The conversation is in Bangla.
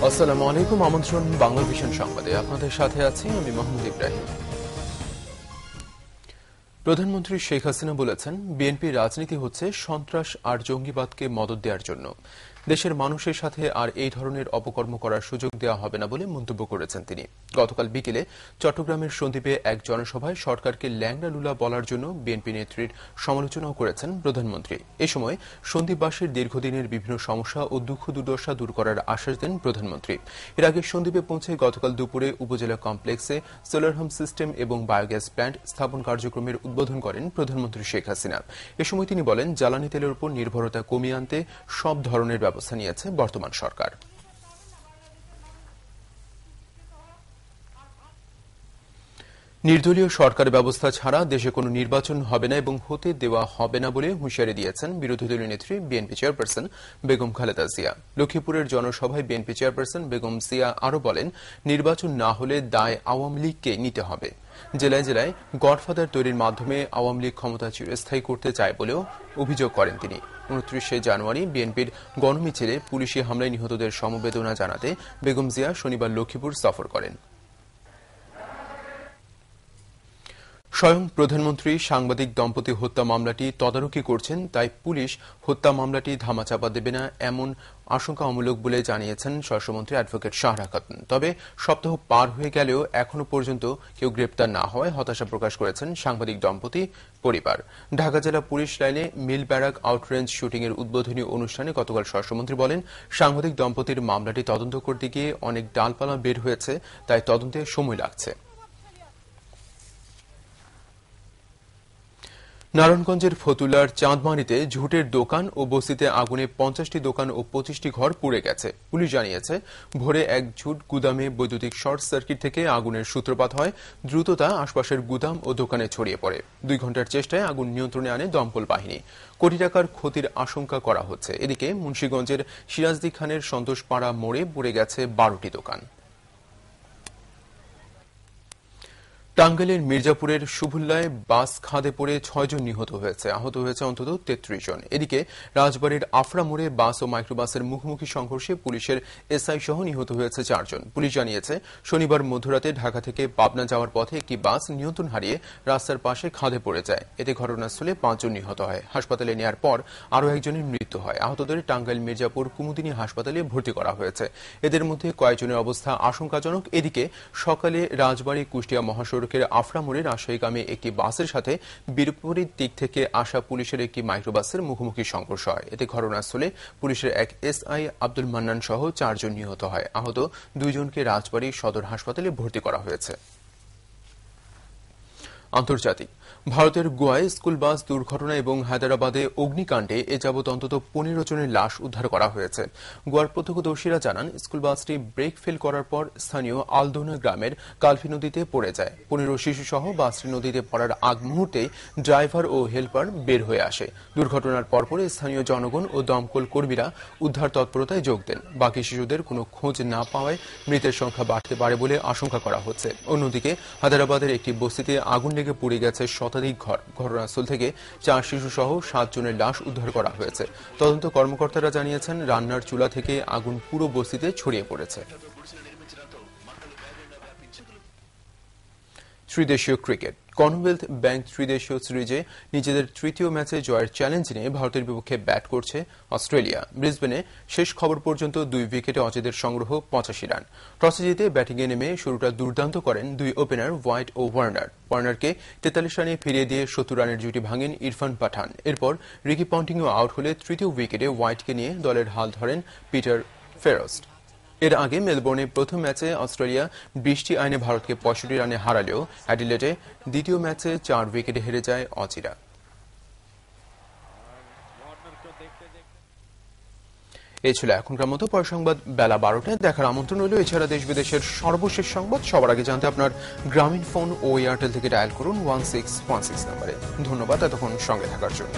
আসসালামু আলাইকুম। আমন্ত্রণ বাংলা ভিশন সংবাদে। আপনাদের সাথে আছি আমি মোহাম্মদ ইব্রাহিম। প্রধানমন্ত্রী শেখ হাসিনা বলেছেন, বিএনপি রাজনীতি হচ্ছে সন্ত্রাস আর জঙ্গিবাদকে মদদ দেওয়ার জন্য। দেশের মানুষের সাথে আর এই ধরনের অপকর্ম করার সুযোগ দেওয়া হবে না বলে মন্তব্য করেছেন তিনি। গতকাল বিকেলে চট্টগ্রামের সন্দ্বীপে এক জনসভায় সরকারকে ল্যাংড়া লুলা বলার জন্য বিএনপি নেত্রীর সমালোচনাও করেছেন প্রধানমন্ত্রী। এ সময় সন্দ্বীপবাসীর দীর্ঘদিনের বিভিন্ন সমস্যা ও দুঃখ দুর্দশা দূর করার আশ্বাস দেন প্রধানমন্ত্রী। এর আগে সন্দ্বীপে পৌঁছে গতকাল দুপুরে উপজেলা কমপ্লেক্সে সোলার হোম সিস্টেম এবং বায়োগ্যাস প্ল্যান্ট স্থাপন কার্যক্রমের উদ্বোধন করেন প্রধানমন্ত্রী শেখ হাসিনা। এ সময় তিনি বলেন, জ্বালানি তেলের উপর নির্ভরতা কমিয়ে আনতে সব ধরনের ব্যবস্থা নিয়েছে বর্তমান সরকার। নির্দলীয় সরকার ব্যবস্থা ছাড়া দেশে কোনো নির্বাচন হবে না এবং হতে দেওয়া হবে না বলে হুঁশিয়ারি দিয়েছেন বিরোধী দলীয় নেত্রী বিএনপি চেয়ারপারসন বেগম খালেদা জিয়া। লক্ষ্মীপুরের জনসভায় বিএনপি চেয়ারপারসন বেগম জিয়া আরও বলেন, নির্বাচন না হলে দায় আওয়ামী লীগকে নিতে হবে। জেলায় জেলায় গডফাদার তৈরির মাধ্যমে আওয়ামী লীগ ক্ষমতা চিরস্থায়ী করতে চায় বলেও অভিযোগ করেন তিনি। 29 জানুয়ারি বিএনপির গণমিছিলে পুলিশি হামলায় নিহতদের সমবেদনা জানাতে বেগম জিয়া শনিবার লক্ষ্মীপুর সফর করেন। স্বয়ং প্রধানমন্ত্রী সাংবাদিক দম্পতি হত্যা মামলাটি তদারকি করছেন, তাই পুলিশ হত্যা মামলাটি ধামাচাপা দেবে না এমন আশঙ্কা অমূলক বলে জানিয়েছেন স্বরাষ্ট্রমন্ত্রী অ্যাডভোকেট শাহরা খাতুন। তবে সপ্তাহ পার হয়ে গেলেও এখনো পর্যন্ত কেউ গ্রেপ্তার না হওয়ায় হতাশা প্রকাশ করেছেন সাংবাদিক দম্পতি পরিবার। ঢাকা জেলা পুলিশ লাইনে মিল ব্যারাক আউটরেঞ্জ শুটিং এর উদ্বোধনী অনুষ্ঠানে গতকাল স্বরাষ্ট্রমন্ত্রী বলেন, সাংবাদিক দম্পতির মামলাটি তদন্ত করতে গিয়ে অনেক ডালপালা বের হয়েছে, তাই তদন্তে সময় লাগছে। নারায়ণগঞ্জের ফতুল্লার চাঁদমারীতে ঝুটের দোকান ও বস্তিতে আগুনে 50টি দোকান ও 25টি ঘর পুড়ে গেছে। পুলিশ জানিয়েছে, ভোরে এক ঝুট গুদামে বৈদ্যুতিক শর্ট সার্কিট থেকে আগুনের সূত্রপাত হয়। দ্রুততা আশপাশের গুদাম ও দোকানে ছড়িয়ে পড়ে। 2 ঘণ্টার চেষ্টায় আগুন নিয়ন্ত্রণে আনে দমকল বাহিনী। কোটি টাকার ক্ষতির আশঙ্কা করা হচ্ছে। এদিকে মুন্সিগঞ্জের সিরাজদি খানের সন্তোষপাড়া মোড়ে পুড়ে গেছে 12টি দোকান। টাঙ্গাইলের মির্জাপুরের সুভুল্লায় বাস খাদে পড়ে 6 জন নিহত হয়েছে, আহত হয়েছে অন্তত 33 জন। এদিকে রাজবাড়ীর আফরা মোড়ে বাস ও মাইক্রোবাসের মুখোমুখি সংঘর্ষে পুলিশের এসআই সহ নিহত হয়েছে 4 জন। পুলিশ জানিয়েছে, শনিবার মধ্যরাতে ঢাকা থেকে পাবনা যাওয়ার পথে একটি বাস নিয়ন্ত্রণ হারিয়ে রাস্তার পাশে খাদে পড়ে যায়। এতে ঘটনাস্থলে 5 জন নিহত হয়। হাসপাতালে নেওয়ার পর আরও একজনের মৃত্যু হয়। আহতদের টাঙ্গাইল মির্জাপুর কুমুদিনী হাসপাতালে ভর্তি করা হয়েছে। এদের মধ্যে কয়েকজনের অবস্থা আশঙ্কাজনক। এদিকে সকালে রাজবাড়ী কুষ্টিয়া মহাসড়কের আফরা মোড়ে রাজশাহীগামী একটি বাসের সাথে বিপরীত দিক থেকে আসা পুলিশের একটি মাইক্রোবাসের মুখোমুখি সংঘর্ষ হয়। এতে ঘটনাস্থলে পুলিশের এক এসআই আব্দুল মান্নান সহ 4 জন নিহত হয়। আহত 2 জনকে রাজবাড়ী সদর হাসপাতালে ভর্তি করা হয়েছে। আন্তর্জাতিক ভারতের গোয়ায় স্কুল বাস দুর্ঘটনা এবং হায়দরাবাদে অগ্নিকাণ্ডে এ যাবৎ অন্তত 15 জনের লাশ উদ্ধার করা হয়েছে। গোয়ার প্রত্যক্ষদর্শীরা জানান, স্কুল বাসটি ব্রেক ফেল করার পর স্থানীয় আলদোনা গ্রামের কালফি নদীতে পড়ে যায়। 15 শিশু সহ বাসটি নদীতে পড়ার আগ মুহূর্তে ড্রাইভার ও হেলপার বের হয়ে আসে। দুর্ঘটনার পরপরই স্থানীয় জনগণ ও দমকল কর্মীরা উদ্ধার তৎপরতায় যোগ দেন। বাকি শিশুদের কোনো খোঁজ না পাওয়ায় মৃতের সংখ্যা বাড়তে পারে বলে আশঙ্কা করা হচ্ছে। অন্যদিকে হায়দরাবাদের একটি বস্তিতে আগুন লেগে পুড়ে গেছে শতাধিক ঘর। ঘটনাস্থল থেকে 4 শিশু সহ 7 জনের লাশ উদ্ধার করা হয়েছে। তদন্ত কর্মকর্তারা জানিয়েছেন, রান্নার চুলা থেকে আগুন পুরো বস্তিতে ছড়িয়ে পড়েছে। ত্রিদেশীয় ক্রিকেট কমনওয়েলথ ব্যাংক ত্রিদেশীয় সিরিজে নিজেদের তৃতীয় ম্যাচে জয়ের চ্যালেঞ্জ নিয়ে ভারতের বিপক্ষে ব্যাট করছে অস্ট্রেলিয়া। ব্রিসবেনে শেষ খবর পর্যন্ত 2 উইকেটে অজিতের সংগ্রহ 85 রান। টসে জিতে ব্যাটিংয়ে নেমে শুরুটা দুর্দান্ত করেন 2 ওপেনার হোয়াইট ও ওয়ার্নার। ওয়ার্নারকে 43 রানে ফিরিয়ে দিয়ে 70 রানের জুটি ভাঙেন ইরফান পাঠান। এরপর রিকি পন্টিংও আউট হলে তৃতীয় উইকেটে হোয়াইটকে নিয়ে দলের হাল ধরেন পিটার ফেরস্ট। এর আগে মেলবোর্নে প্রথম ম্যাচে অস্ট্রেলিয়া বৃষ্টি আইনে ভারতকে 65 রানে হারালেও অ্যাডিলেডে দ্বিতীয় ম্যাচে 4 উইকেটে হেরে যায় অজিরা। এই ছিল এখনকার মতো। পরের সংবাদ বেলা 12টায় দেখার আমন্ত্রণ রইল। এছাড়া দেশ বিদেশের সর্বশেষ সংবাদ সবার আগে জানতে আপনার গ্রামীণ ফোন ও এয়ারটেল থেকে ডায়াল করুন 1616 নম্বরে। ধন্যবাদ এতক্ষণ সঙ্গে থাকার জন্য।